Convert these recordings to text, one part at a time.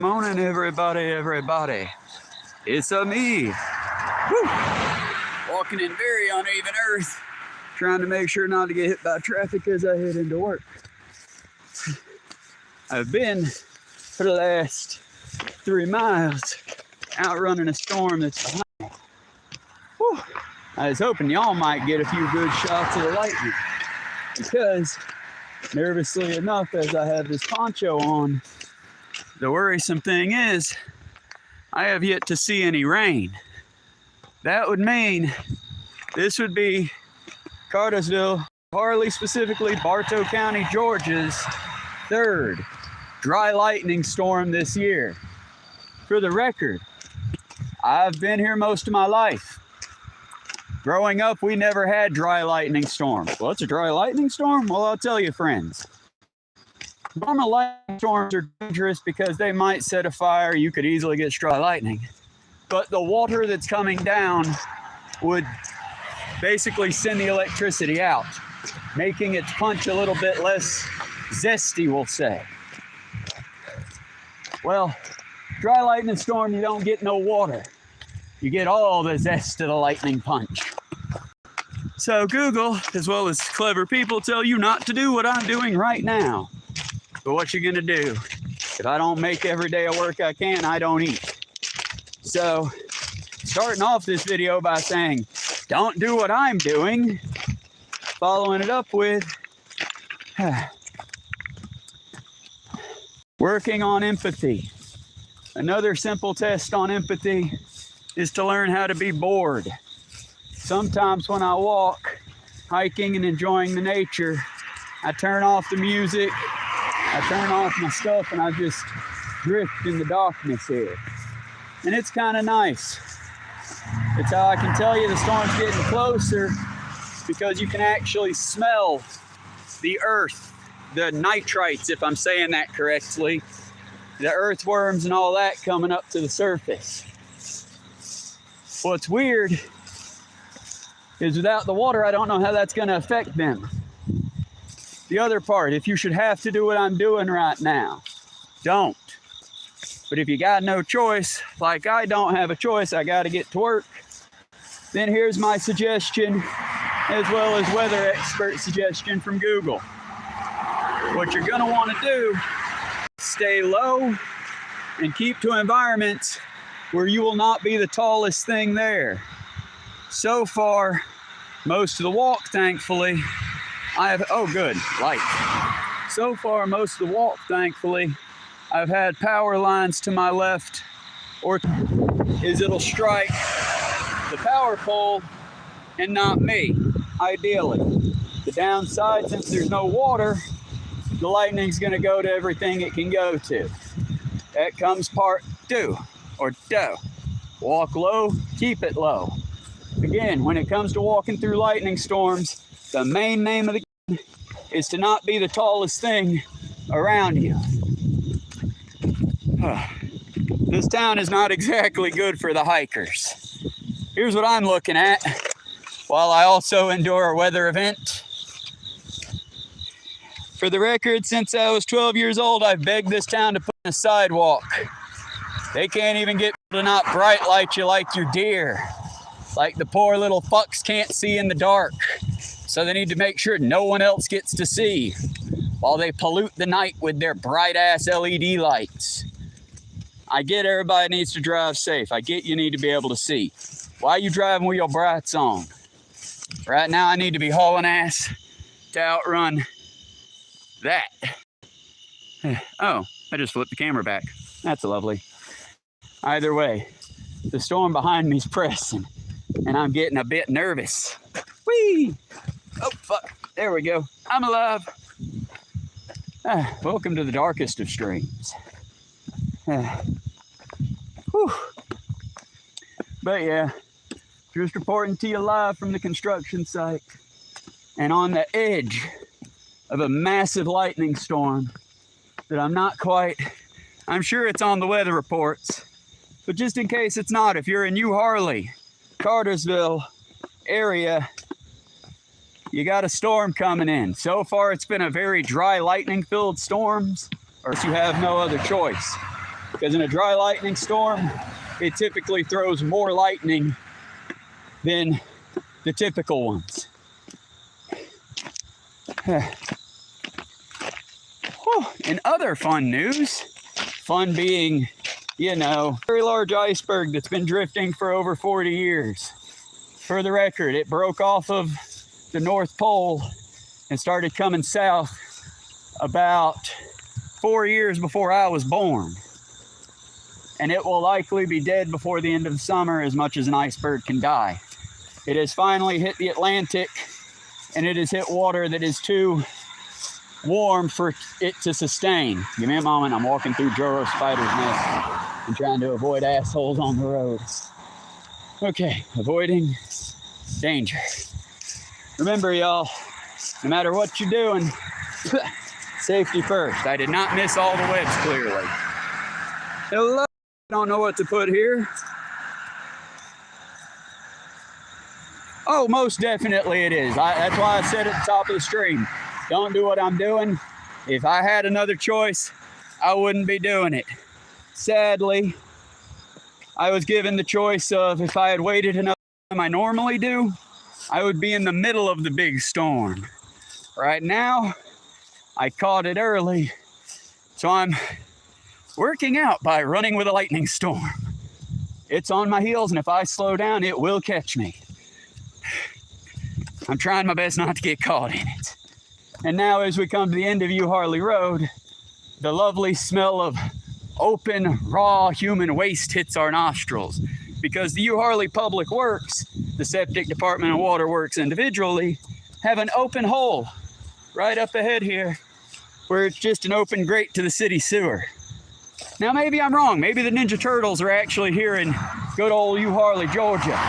Morning, everybody. It's me. Woo. Walking in very uneven earth, trying to make sure not to get hit by traffic as I head into work. I've been for the last 3 miles outrunning a storm that's behind me. Woo. I was hoping y'all might get a few good shots of the lightning because, nervously enough, as I have this poncho on, the worrisome thing is I have yet to see any rain. That would mean this would be Cartersville, Euharlee specifically, Bartow County, Georgia's 3rd dry lightning storm this year. For the record, I've been here most of my life. Growing up, we never had dry lightning storms. What's a dry lightning storm? Well, I'll tell you, friends. Normal lightning storms are dangerous because they might set a fire. You could easily get struck by lightning. But the water that's coming down would basically send the electricity out, making its punch a little bit less zesty, we'll say. Well, dry lightning storm, you don't get no water. You get all the zest of the lightning punch. So Google, as well as clever people, tell you not to do what I'm doing right now. But what you gonna do? If I don't make every day of work I can, I don't eat. So, starting off this video by saying, don't do what I'm doing. Following it up with, working on empathy. Another simple test on empathy is to learn how to be bored. Sometimes when I walk, hiking and enjoying the nature, I turn off the music, I turn off my stuff, and I just drift in the darkness here. And it's kind of nice. It's how I can tell you the storm's getting closer, because you can actually smell the earth, the nitrites, if I'm saying that correctly, the earthworms and all that coming up to the surface. What's weird is without the water, I don't know how that's going to affect them. The other part, if you should have to do what I'm doing right now, don't. But if you got no choice, like I don't have a choice, I got to get to work, then here's my suggestion, as well as weather expert suggestion from Google. What you're going to want to do, stay low and keep to environments where you will not be the tallest thing there. So far, most of the walk, thankfully, oh good, light. So far, most of the walk, thankfully, I've had power lines to my left, or it'll strike the power pole and not me, ideally. The downside, since there's no water, the lightning's gonna go to everything it can go to. That comes part 2, or do. Walk low, keep it low. Again, when it comes to walking through lightning storms, the main name of the game is to not be the tallest thing around you. This town is not exactly good for the hikers. Here's what I'm looking at while I also endure a weather event. For the record, since I was 12 years old, I've begged this town to put in a sidewalk. They can't even get to not bright light you like your deer. Like the poor little fucks can't see in the dark. So they need to make sure no one else gets to see while they pollute the night with their bright ass LED lights. I get everybody needs to drive safe. I get you need to be able to see. Why are you driving with your brights on? Right now I need to be hauling ass to outrun that. Oh, I just flipped the camera back. That's lovely. Either way, the storm behind me is pressing and I'm getting a bit nervous. Whee! Oh, fuck. There we go. I'm alive. Welcome to the darkest of streams. But yeah, just reporting to you live from the construction site and on the edge of a massive lightning storm that I'm sure it's on the weather reports, but just in case it's not, if you're in Euharlee, Cartersville area, you got a storm coming in. So far, it's been a very dry lightning-filled storm, or you have no other choice. because in a dry lightning storm, it typically throws more lightning than the typical ones. In other fun news, fun being, you know, very large iceberg that's been drifting for over 40 years. For the record, it broke off of the North Pole and started coming south about 4 years before I was born. And it will likely be dead before the end of the summer, as much as an iceberg can die. It has finally hit the Atlantic, and it has hit water that is too warm for it to sustain. Give me a moment, I'm walking through Joro Spider's nest and trying to avoid assholes on the road. Okay, avoiding danger. Remember, y'all, no matter what you're doing, safety first. I did not miss all the webs clearly. Hello, don't know what to put here. Oh, most definitely it is. That's why I said at the top of the stream, don't do what I'm doing. If I had another choice, I wouldn't be doing it. Sadly, I was given the choice of if I had waited enough time I normally do, I would be in the middle of the big storm. Right now, I caught it early, so I'm working out by running with a lightning storm. It's on my heels, and if I slow down, it will catch me. I'm trying my best not to get caught in it. And now as we come to the end of Euharlee Road, the lovely smell of open, raw human waste hits our nostrils. Because the Euharlee Public Works, the Septic Department and Water Works individually, have an open hole right up ahead here where it's just an open grate to the city sewer. Now maybe I'm wrong. Maybe the Ninja Turtles are actually here in good old Euharlee, Georgia.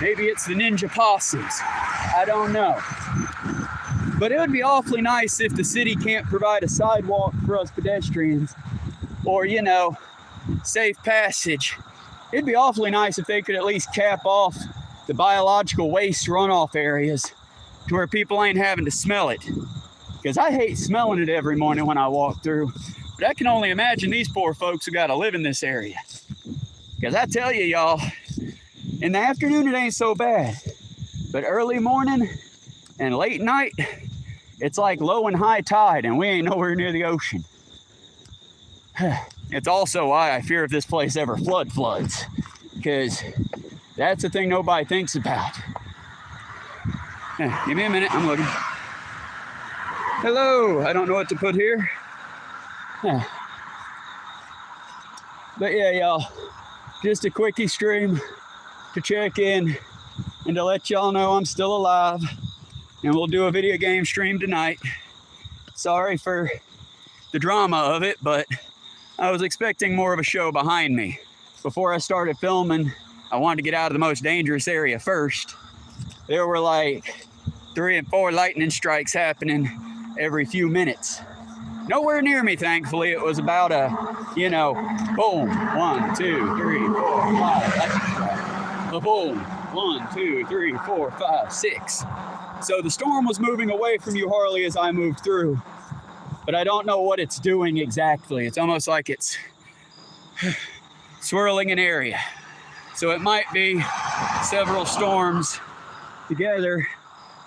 Maybe it's the Ninja Posses. I don't know. But it would be awfully nice if the city can't provide a sidewalk for us pedestrians or, you know, safe passage. It'd be awfully nice if they could at least cap off the biological waste runoff areas to where people ain't having to smell it. Because I hate smelling it every morning when I walk through. But I can only imagine these poor folks who got to live in this area. Because I tell you, y'all, in the afternoon it ain't so bad. But early morning and late night, it's like low and high tide, and we ain't nowhere near the ocean. It's also why I fear if this place ever floods, because that's the thing nobody thinks about. Give me a minute, I'm looking. Hello, I don't know what to put here. But yeah, y'all, just a quickie stream to check in and to let y'all know I'm still alive. And we'll do a video game stream tonight. Sorry for the drama of it, but I was expecting more of a show behind me. Before I started filming, I wanted to get out of the most dangerous area first. There were like 3 and 4 lightning strikes happening every few minutes. Nowhere near me, thankfully. It was about a, you know, boom, 1, 2, 3, 4, 5, lightning strike. A boom, 1, 2, 3, 4, 5, 6. So the storm was moving away from Euharlee as I moved through, but I don't know what it's doing exactly. It's almost like it's swirling an area. So it might be several storms together,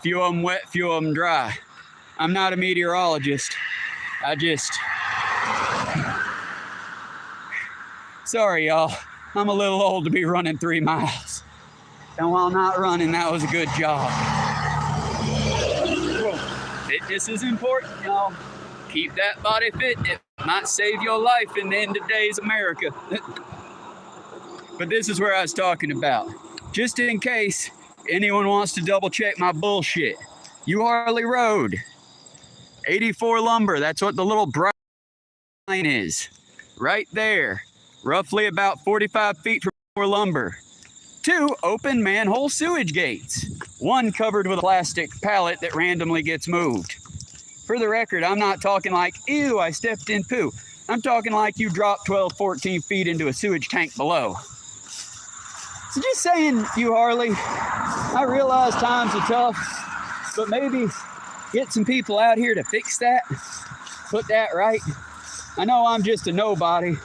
few of them wet, few of them dry. I'm not a meteorologist. Sorry, y'all. I'm a little old to be running 3 miles. And while not running, that was a good job. Fitness is important, y'all. Keep that body fit. It might save your life in the end of days America. But this is where I was talking about. Just in case anyone wants to double check my bullshit. Euharlee Road. 84 lumber. That's what the little bright line is. Right there. Roughly about 45 feet from lumber. 2 open manhole sewage gates. 1 covered with a plastic pallet that randomly gets moved. For the record, I'm not talking like, ew, I stepped in poo. I'm talking like you dropped 12, 14 feet into a sewage tank below. So just saying, Euharlee, I realize times are tough, but maybe get some people out here to fix that, put that right. I know I'm just a nobody,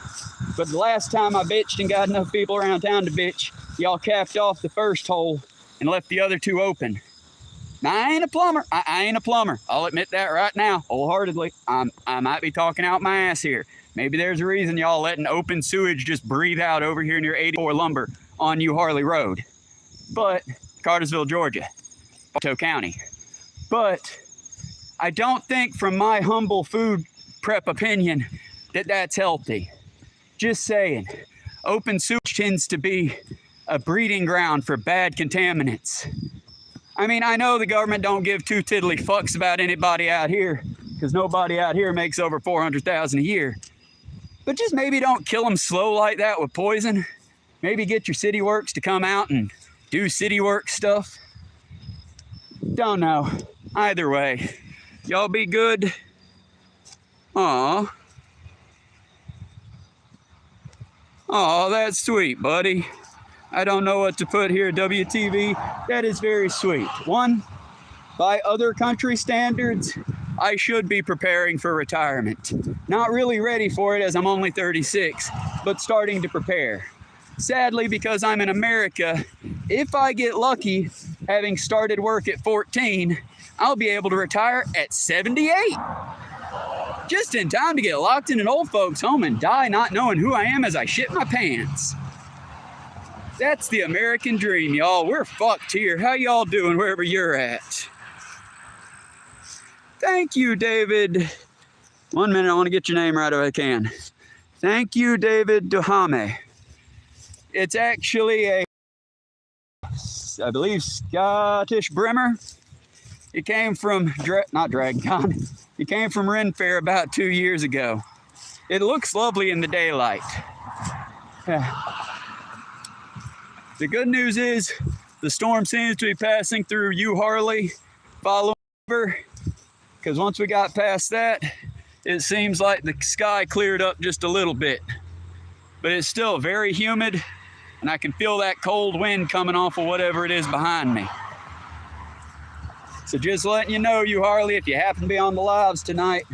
But the last time I bitched and got enough people around town to bitch, y'all capped off the first hole and left the other two open. Now, I ain't a plumber. I ain't a plumber. I'll admit that right now, wholeheartedly. I might be talking out my ass here. Maybe there's a reason y'all letting open sewage just breathe out over here near 84 Lumber on Euharlee Road. But, Cartersville, Georgia, Bartow County. But I don't think, from my humble food prep opinion, that that's healthy. Just saying. Open sewage tends to be a breeding ground for bad contaminants. I mean, I know the government don't give two tiddly fucks about anybody out here, because nobody out here makes over $400,000 a year. But just maybe don't kill them slow like that with poison. Maybe get your city works to come out and do city work stuff. Don't know. Either way, y'all be good. Aw. Aw, that's sweet, buddy. I don't know what to put here, WTV. That is very sweet. One, by other country standards, I should be preparing for retirement. Not really ready for it as I'm only 36, but starting to prepare. Sadly, because I'm in America, if I get lucky, having started work at 14, I'll be able to retire at 78. Just in time to get locked in an old folks home and die not knowing who I am as I shit my pants. That's the American dream, y'all. We're fucked here. How y'all doing wherever you're at? Thank you, David. 1 minute, I want to get your name right if I can. Thank you, David Duhame. It's actually a, I believe, Scottish Brimmer. It came from, not Dragon Con, it came from Ren Fair about 2 years ago. It looks lovely in the daylight. The good news is the storm seems to be passing through Euharlee, following over, because once we got past that, it seems like the sky cleared up just a little bit. But it's still very humid, and I can feel that cold wind coming off of whatever it is behind me. So just letting you know, Euharlee, if you happen to be on the lives tonight,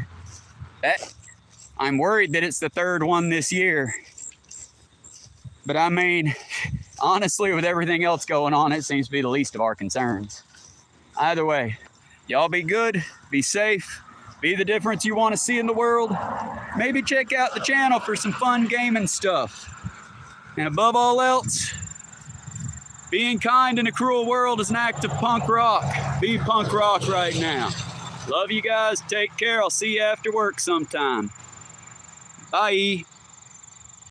I'm worried that it's the third one this year. But I mean, honestly, with everything else going on, it seems to be the least of our concerns. Either way, y'all be good, be safe, be the difference you want to see in the world. Maybe check out the channel for some fun gaming stuff. And above all else, being kind in a cruel world is an act of punk rock. Be punk rock right now. Love you guys. Take care. I'll see you after work sometime. Bye.